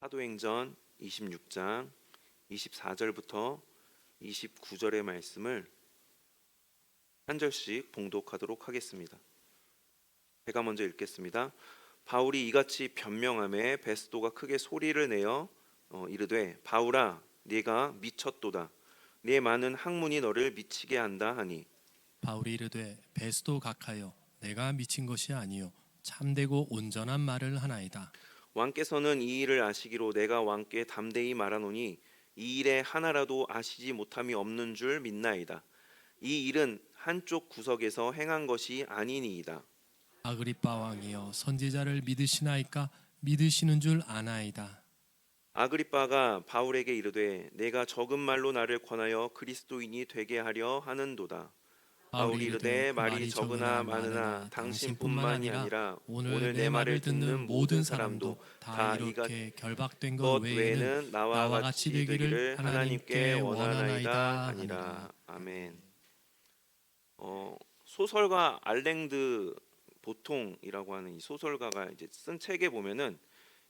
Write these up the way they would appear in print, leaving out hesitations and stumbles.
사도행전 26장 24절부터 29절의 말씀을 한 절씩 봉독하도록 하겠습니다. 제가 먼저 읽겠습니다. 바울이 이같이 변명하매 베스도가 크게 소리를 내어 이르되 바울아 네가 미쳤도다. 네 많은 학문이 너를 미치게 한다 하니 바울이 이르되 베스도 각하여 내가 미친 것이 아니요 참되고 온전한 말을 하나이다. 왕께서는 이 일을 아시기로 내가 왕께 담대히 말하노니 이 일에 하나라도 아시지 못함이 없는 줄 믿나이다. 이 일은 한쪽 구석에서 행한 것이 아니니이다. 아그리빠 왕이여 선지자를 믿으시나이까? 믿으시는 줄 아나이다. 아그리빠가 바울에게 이르되 내가 적은 말로 나를 권하여 그리스도인이 되게 하려 하는도다. 바울이 이르되 말이 적으나 많으나 당신뿐만이 아니라 오늘 내 말을 듣는 모든 사람도 다 이렇게 결박된 것 것 외에는 외에는 나와 같이 되기를 하나님께 원하나이다 하니라. 아멘. 소설가 알랭드 보통이라고 하는 이 소설가가 이제 쓴 책에 보면은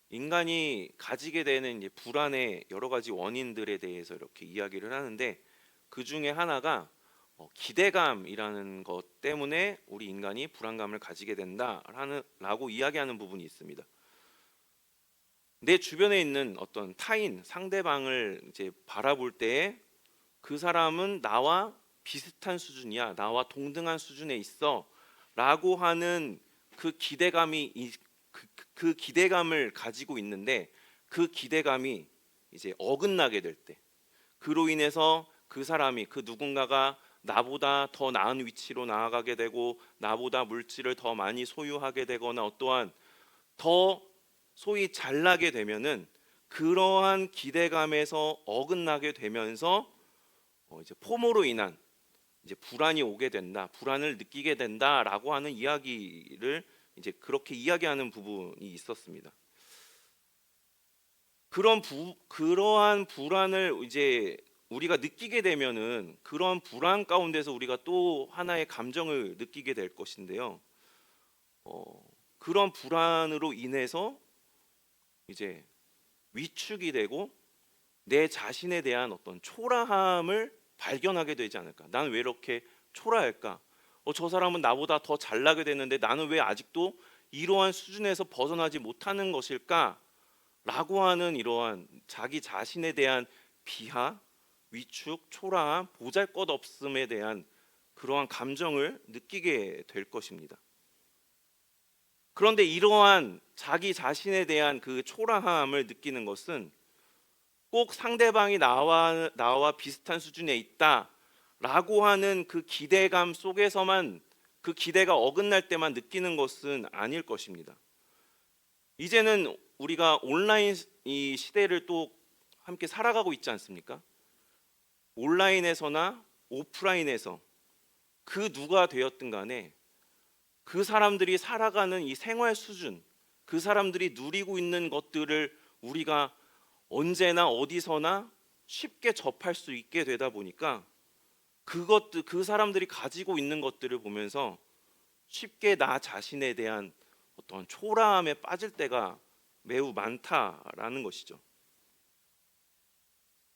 인간이 가지게 되는 이제 불안의 여러 가지 원인들에 대해서 이렇게 이야기를 하는데 그 중에 하나가 기대감이라는 것 때문에 우리 인간이 불안감을 가지게 된다라고 이야기하는 부분이 있습니다. 내 주변에 있는 어떤 타인, 상대방을 이제 바라볼 때에 그 사람은 나와 비슷한 수준이야, 나와 동등한 수준에 있어라고 하는 그 기대감을 가지고 있는데 그 기대감이 이제 어긋나게 될 때, 그로 인해서 그 사람이 그 누군가가 나보다 더 나은 위치로 나아가게 되고 나보다 물질을 더 많이 소유하게 되거나 어떠한 더 소위 잘나게 되면은 그러한 기대감에서 어긋나게 되면서 이제 포모로 인한 이제 불안이 오게 된다, 불안을 느끼게 된다라고 하는 이야기를 이제 그렇게 이야기하는 부분이 있었습니다. 그러한 불안을 이제 우리가 느끼게 되면은 그런 불안 가운데서 우리가 또 하나의 감정을 느끼게 될 것인데요. 그런 불안으로 인해서 이제 위축이 되고 내 자신에 대한 어떤 초라함을 발견하게 되지 않을까? 나는 왜 이렇게 초라할까? 저 사람은 나보다 더 잘나게 됐는데 나는 왜 아직도 이러한 수준에서 벗어나지 못하는 것일까? 라고 하는 이러한 자기 자신에 대한 비하, 위축, 초라함, 보잘것없음에 대한 그러한 감정을 느끼게 될 것입니다. 그런데 이러한 자기 자신에 대한 그 초라함을 느끼는 것은 꼭 상대방이 나와 비슷한 수준에 있다라고 하는 그 기대감 속에서만, 그 기대가 어긋날 때만 느끼는 것은 아닐 것입니다. 이제는 우리가 온라인 이 시대를 또 함께 살아가고 있지 않습니까? 온라인에서나 오프라인에서 그 누가 되었든 간에 그 사람들이 살아가는 이 생활 수준, 그 사람들이 누리고 있는 것들을 우리가 언제나 어디서나 쉽게 접할 수 있게 되다 보니까 그 사람들이 가지고 있는 것들을 보면서 쉽게 나 자신에 대한 어떤 초라함에 빠질 때가 매우 많다라는 것이죠.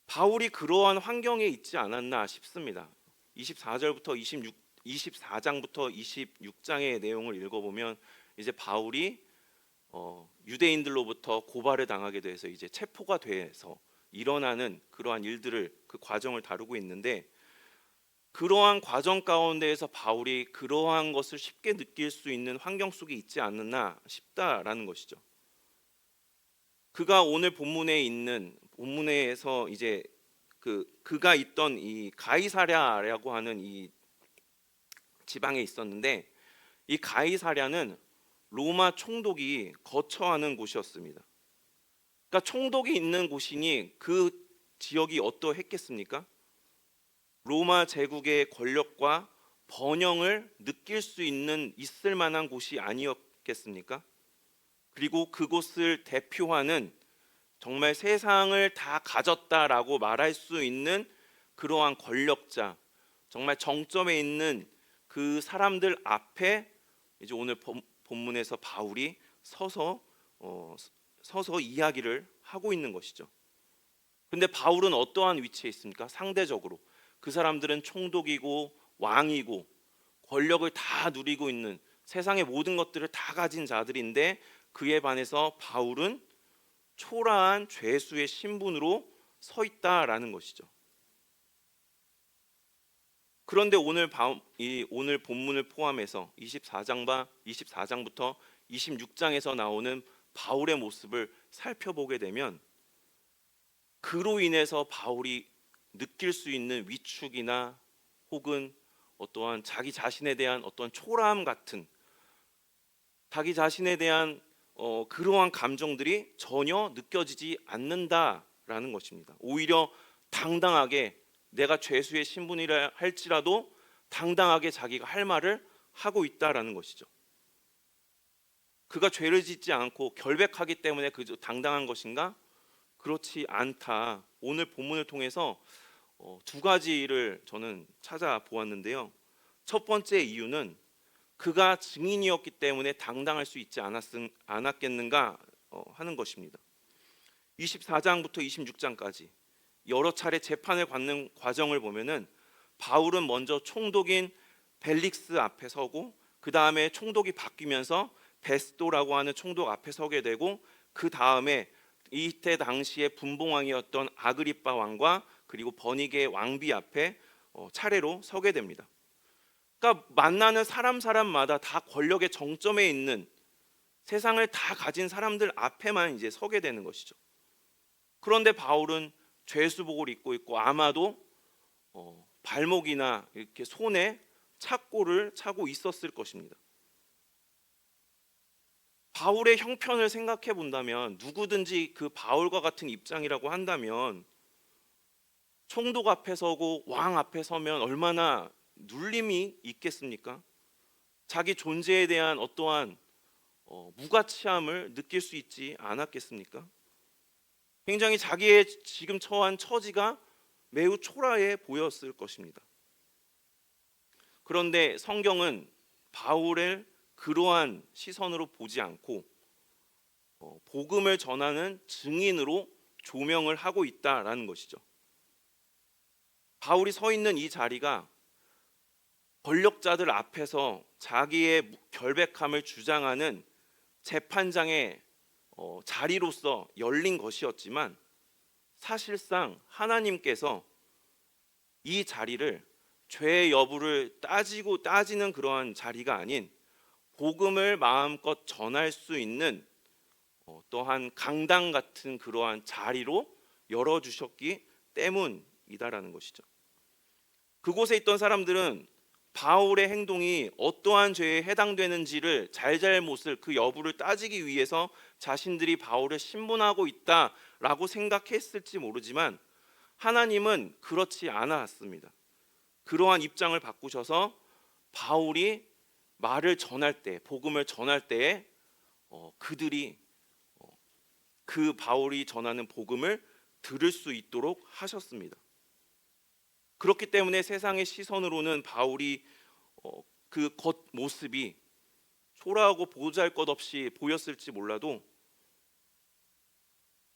바울이 그러한 환경에 있지 않았나 싶습니다. 24장부터 26장의 내용을 읽어보면 이제 바울이 유대인들로부터 고발을 당하게 돼서 이제 체포가 돼서 일어나는 그러한 일들을, 그 과정을 다루고 있는데, 그러한 과정 가운데에서 바울이 그러한 것을 쉽게 느낄 수 있는 환경 속에 있지 않나 싶다라는 것이죠. 그가 오늘 본문에서 이제 그가 있던 이 가이사랴라고 하는 이 지방에 있었는데, 이 가이사랴는 로마 총독이 거처하는 곳이었습니다. 그러니까 총독이 있는 곳이니 그 지역이 어떠했겠습니까? 로마 제국의 권력과 번영을 느낄 수 있을 만한 곳이 아니었겠습니까? 그리고 그곳을 대표하는 정말 세상을 다 가졌다라고 말할 수 있는 그러한 권력자, 정말 정점에 있는 그 사람들 앞에 이제 오늘 본문에서 바울이 서서 이야기를 하고 있는 것이죠. 근데 바울은 어떠한 위치에 있습니까? 상대적으로 그 사람들은 총독이고 왕이고 권력을 다 누리고 있는, 세상의 모든 것들을 다 가진 자들인데, 그에 반해서 바울은 초라한 죄수의 신분으로 서 있다라는 것이죠. 그런데 오늘 본문을 포함해서 24장부터 26장에서 나오는 바울의 모습을 살펴보게 되면, 그로 인해서 바울이 느낄 수 있는 위축이나 혹은 어떠한 자기 자신에 대한 어떤 초라함 같은, 자기 자신에 대한 그러한 감정들이 전혀 느껴지지 않는다라는 것입니다. 오히려 당당하게, 내가 죄수의 신분이라 할지라도 당당하게 자기가 할 말을 하고 있다라는 것이죠. 그가 죄를 짓지 않고 결백하기 때문에 그 당당한 것인가? 그렇지 않다. 오늘 본문을 통해서 두 가지를 저는 찾아보았는데요. 첫 번째 이유는 그가 증인이었기 때문에 당당할 수 있지 않았겠는가 하는 것입니다. 24장부터 26장까지 여러 차례 재판을 받는 과정을 보면은, 바울은 먼저 총독인 벨릭스 앞에 서고, 그 다음에 총독이 바뀌면서 베스도라고 하는 총독 앞에 서게 되고, 그 다음에 이때 당시에 분봉왕이었던 아그리빠 왕과 그리고 버니게 왕비 앞에 차례로 서게 됩니다. 그러니까 만나는 사람마다 다 권력의 정점에 있는, 세상을 다 가진 사람들 앞에만 이제 서게 되는 것이죠. 그런데 바울은 죄수복을 입고 있고, 아마도 발목이나 이렇게 손에 착고를 차고 있었을 것입니다. 바울의 형편을 생각해 본다면, 누구든지 그 바울과 같은 입장이라고 한다면 총독 앞에 서고 왕 앞에 서면 얼마나 눌림이 있겠습니까? 자기 존재에 대한 어떠한 무가치함을 느낄 수 있지 않았겠습니까? 굉장히 자기의 지금 처한 처지가 매우 초라해 보였을 것입니다. 그런데 성경은 바울을 그러한 시선으로 보지 않고 복음을 전하는 증인으로 조명을 하고 있다라는 것이죠. 바울이 서 있는 이 자리가 권력자들 앞에서 자기의 결백함을 주장하는 재판장의 자리로서 열린 것이었지만, 사실상 하나님께서 이 자리를 죄의 여부를 따지는 그러한 자리가 아닌, 복음을 마음껏 전할 수 있는 또한 강당 같은 그러한 자리로 열어주셨기 때문이다라는 것이죠. 그곳에 있던 사람들은 바울의 행동이 어떠한 죄에 해당되는지를, 잘잘못을, 그 여부를 따지기 위해서 자신들이 바울을 신문하고 있다라고 생각했을지 모르지만, 하나님은 그렇지 않았습니다. 그러한 입장을 바꾸셔서 바울이 말을 전할 때, 복음을 전할 때에 그들이 그 바울이 전하는 복음을 들을 수 있도록 하셨습니다. 그렇기 때문에 세상의 시선으로는 바울이 그 겉모습이 초라하고 보잘것없이 보였을지 몰라도,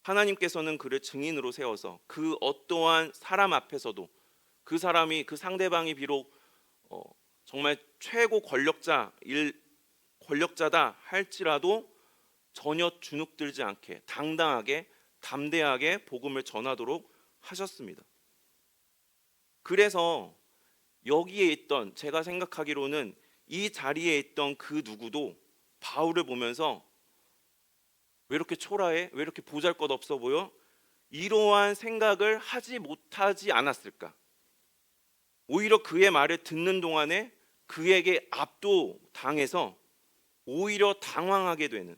하나님께서는 그를 증인으로 세워서 그 어떠한 사람 앞에서도, 그 사람이, 그 상대방이 비록 정말 최고 권력자다 할지라도 전혀 주눅들지 않게 당당하게 담대하게 복음을 전하도록 하셨습니다. 그래서 여기에 있던, 제가 생각하기로는 이 자리에 있던 그 누구도 바울을 보면서 왜 이렇게 초라해? 왜 이렇게 보잘것없어 보여? 이러한 생각을 못하지 않았을까? 오히려 그의 말을 듣는 동안에 그에게 압도당해서 오히려 당황하게 되는,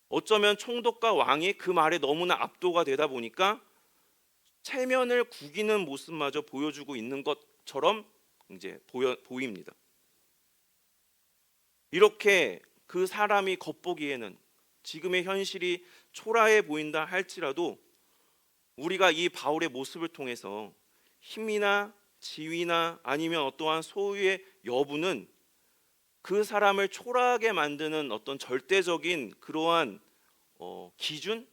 어쩌면 총독과 왕이 그 말에 너무나 압도가 되다 보니까 체면을 구기는 모습마저 보여주고 있는 것처럼 이제 보입니다. 이렇게 그 사람이 겉보기에는 지금의 현실이 초라해 보인다 할지라도, 우리가 이 바울의 모습을 통해서 힘이나 지위나 아니면 어떠한 소유의 여부는 그 사람을 초라하게 만드는 어떤 절대적인 그러한 기준,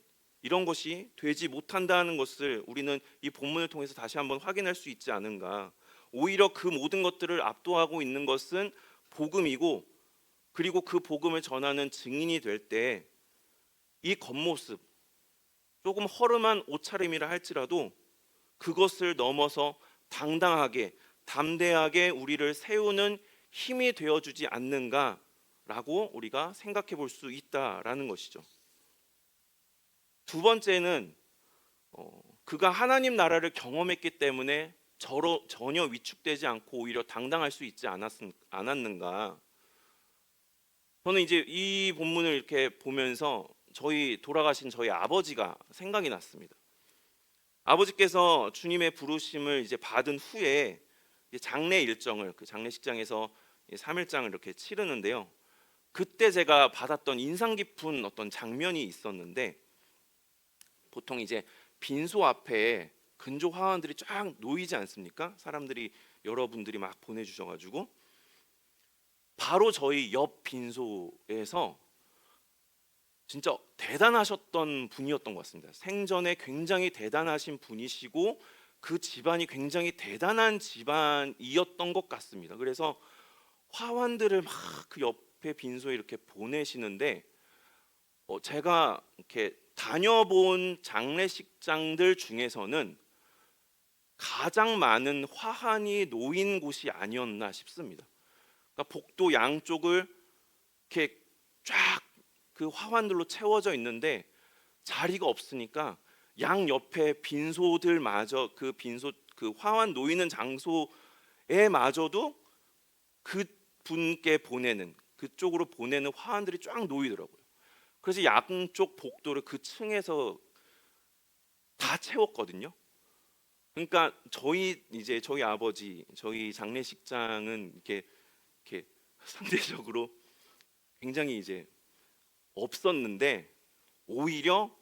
이런 것이 되지 못한다는 것을 우리는 이 본문을 통해서 다시 한번 확인할 수 있지 않은가. 오히려 그 모든 것들을 압도하고 있는 것은 복음이고, 그리고 그 복음을 전하는 증인이 될 때 이 겉모습, 조금 허름한 옷차림이라 할지라도 그것을 넘어서 당당하게 담대하게 우리를 세우는 힘이 되어주지 않는가라고 우리가 생각해 볼 수 있다라는 것이죠. 두 번째는 그가 하나님 나라를 경험했기 때문에 전혀 위축되지 않고 오히려 당당할 수 있지 않았는가. 저는 이제 이 본문을 이렇게 보면서 돌아가신 저희 아버지가 생각이 났습니다. 아버지께서 주님의 부르심을 이제 받은 후에 이제 장례 일정을, 그 장례식장에서 3일장을 이렇게 치르는데요. 그때 제가 받았던 인상 깊은 어떤 장면이 있었는데, 보통 이제 빈소 앞에 근조 화환들이 쫙 놓이지 않습니까? 사람들이, 여러분들이 막 보내주셔가지고 바로 저희 옆 빈소에서 진짜 대단하셨던 분이었던 것 같습니다. 생전에 굉장히 대단하신 분이시고 그 집안이 굉장히 대단한 집안이었던 것 같습니다. 그래서 화환들을 막 그 옆에 빈소에 이렇게 보내시는데, 제가 이렇게 다녀본 장례식장들 중에서는 가장 많은 화환이 놓인 곳이 아니었나 싶습니다. 그러니까 복도 양쪽을 이렇게 쫙 그 화환들로 채워져 있는데 자리가 없으니까 양 옆에 빈소들마저 그 화환 놓이는 장소에 마저도 그 분께 보내는, 그쪽으로 보내는 화환들이 쫙 놓이더라고요. 그래서 양쪽 복도를 그 층에서 다 채웠거든요. 그러니까 저희 아버지, 저희 장례식장은 이렇게 상대적으로 굉장히 이제 없었는데, 오히려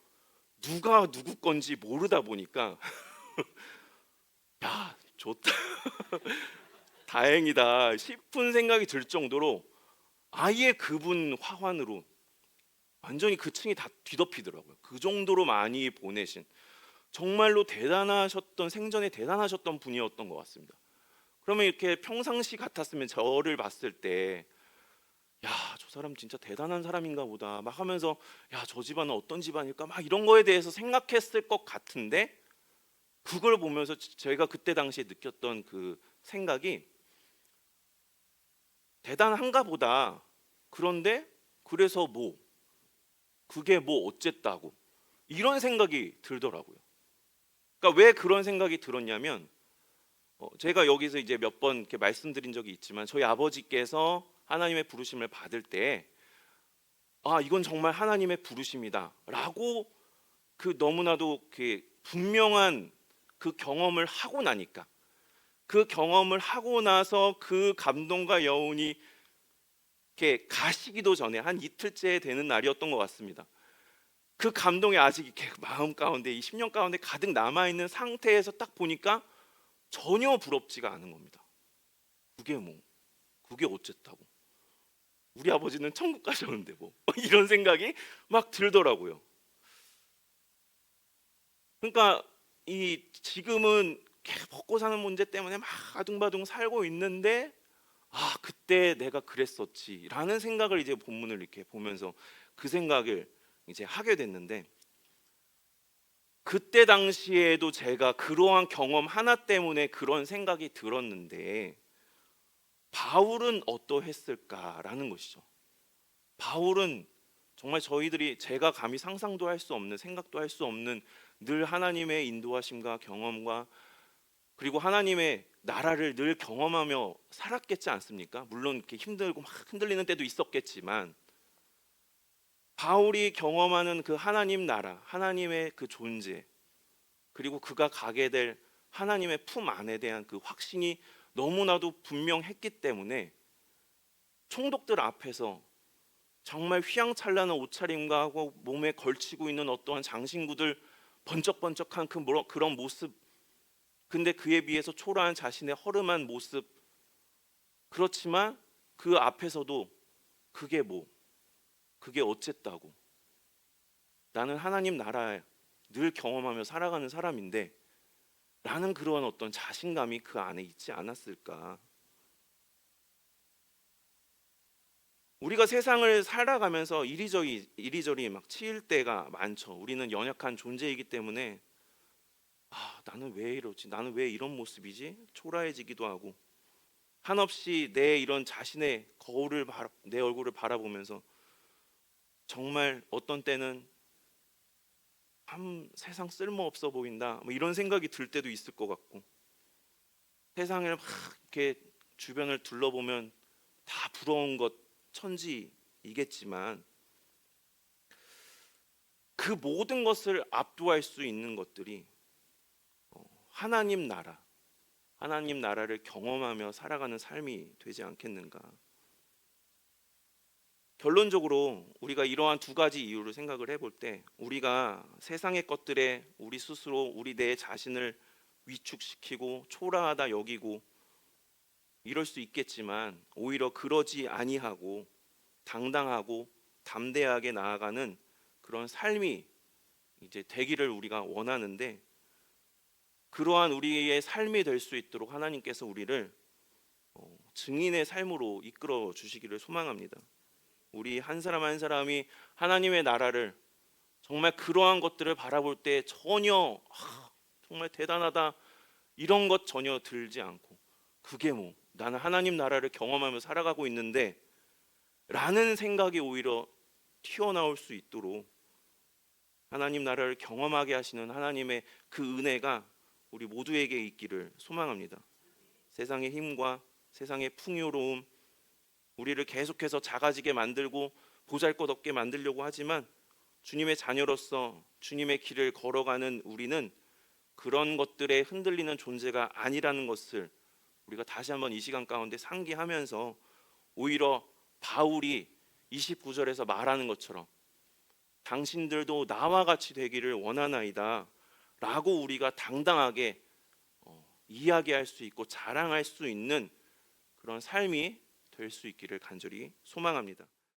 누가 누구 건지 모르다 보니까 야, 좋다, 다행이다 싶은 생각이 들 정도로 아예 그분 화환으로 완전히 그 층이 다 뒤덮이더라고요. 그 정도로 많이 보내신, 정말로 생전에 대단하셨던 분이었던 것 같습니다. 그러면 이렇게 평상시 같았으면 저를 봤을 때, 야, 저 사람 진짜 대단한 사람인가 보다 막 하면서, 야, 저 집안은 어떤 집안일까 막 이런 거에 대해서 생각했을 것 같은데, 그걸 보면서 제가 그때 당시에 느꼈던 그 생각이, 대단한가 보다. 그런데 그래서 그게 어쨌다고, 이런 생각이 들더라고요. 그러니까 왜 그런 생각이 들었냐면, 제가 여기서 이제 몇 번 이렇게 말씀드린 적이 있지만, 저희 아버지께서 하나님의 부르심을 받을 때, 이건 정말 하나님의 부르심이다라고 그 너무나도 그 분명한 그 경험을 하고 나니까, 그 경험을 하고 나서 그 감동과 여운이 이렇게 가시기도 전에 한 이틀째 되는 날이었던 것 같습니다. 그 감동이 아직 이렇게 마음 가운데, 이 10년 가운데 가득 남아 있는 상태에서 딱 보니까 전혀 부럽지가 않은 겁니다. 그게 어쨌다고, 우리 아버지는 천국 가셨는데 이런 생각이 막 들더라고요. 그러니까 지금은 먹고 사는 문제 때문에 막 아둥바둥 살고 있는데, 그때 내가 그랬었지라는 생각을 이제 본문을 이렇게 보면서 그 생각을 이제 하게 됐는데, 그때 당시에도 제가 그러한 경험 하나 때문에 그런 생각이 들었는데, 바울은 어떠했을까라는 것이죠. 바울은 정말 제가 감히 상상도 할 수 없는, 생각도 할 수 없는 늘 하나님의 인도하심과 경험과, 그리고 하나님의 나라를 늘 경험하며 살았겠지 않습니까? 물론 이렇게 힘들고 막 흔들리는 때도 있었겠지만, 바울이 경험하는 그 하나님 나라, 하나님의 그 존재, 그리고 그가 가게 될 하나님의 품 안에 대한 그 확신이 너무나도 분명했기 때문에, 총독들 앞에서 정말 휘황찬란한 옷차림과 하고 몸에 걸치고 있는 어떠한 장신구들, 번쩍번쩍한 그런 모습, 근데 그에 비해서 초라한 자신의 허름한 모습, 그렇지만 그 앞에서도 그게 어쨌다고, 나는 하나님 나라 늘 경험하며 살아가는 사람인데 라는 그런 어떤 자신감이 그 안에 있지 않았을까. 우리가 세상을 살아가면서 이리저리 막 치일 때가 많죠. 우리는 연약한 존재이기 때문에 나는 왜 이러지? 나는 왜 이런 모습이지? 초라해지기도 하고 한없이 내 이런 자신의 내 얼굴을 바라보면서 정말 어떤 때는 참 세상 쓸모없어 보인다 뭐 이런 생각이 들 때도 있을 것 같고, 세상을 막 이렇게 주변을 둘러보면 다 부러운 것 천지이겠지만 그 모든 것을 압도할 수 있는 것들이 하나님 나라를 경험하며 살아가는 삶이 되지 않겠는가. 결론적으로 우리가 이러한 두 가지 이유를 생각을 해볼 때, 우리가 세상의 것들에 우리 스스로 우리 내 자신을 위축시키고 초라하다 여기고 이럴 수 있겠지만, 오히려 그러지 아니하고 당당하고 담대하게 나아가는 그런 삶이 이제 되기를 우리가 원하는데, 그러한 우리의 삶이 될 수 있도록 하나님께서 우리를 증인의 삶으로 이끌어 주시기를 소망합니다. 우리 한 사람 한 사람이 하나님의 나라를 정말 그러한 것들을 바라볼 때 전혀 정말 대단하다 이런 것 전혀 들지 않고, 그게 뭐 나는 하나님 나라를 경험하며 살아가고 있는데 라는 생각이 오히려 튀어나올 수 있도록 하나님 나라를 경험하게 하시는 하나님의 그 은혜가 우리 모두에게 있기를 소망합니다. 세상의 힘과 세상의 풍요로움, 우리를 계속해서 작아지게 만들고 보잘것없게 만들려고 하지만, 주님의 자녀로서 주님의 길을 걸어가는 우리는 그런 것들에 흔들리는 존재가 아니라는 것을 우리가 다시 한번 이 시간 가운데 상기하면서, 오히려 바울이 29절에서 말하는 것처럼 당신들도 나와 같이 되기를 원하나이다 라고 우리가 당당하게 이야기할 수 있고 자랑할 수 있는 그런 삶이 될 수 있기를 간절히 소망합니다.